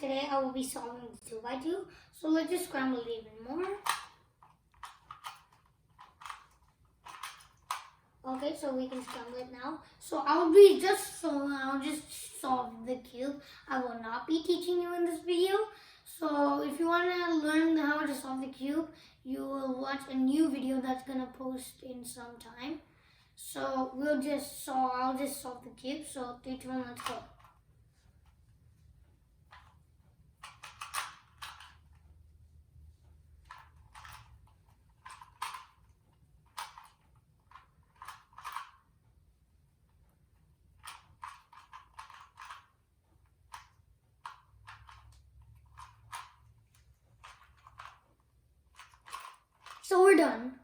today I will be solving the 2 by 2. So let's just scramble it even more. Okay, so we can scramble it now. So I'll just solve the cube. I will not be teaching you in this video. So if you want to learn how to solve the cube, you will watch a new video that's gonna post in some time. So I'll just solve the cube. So 3, 2, 1, let's go. So we're done.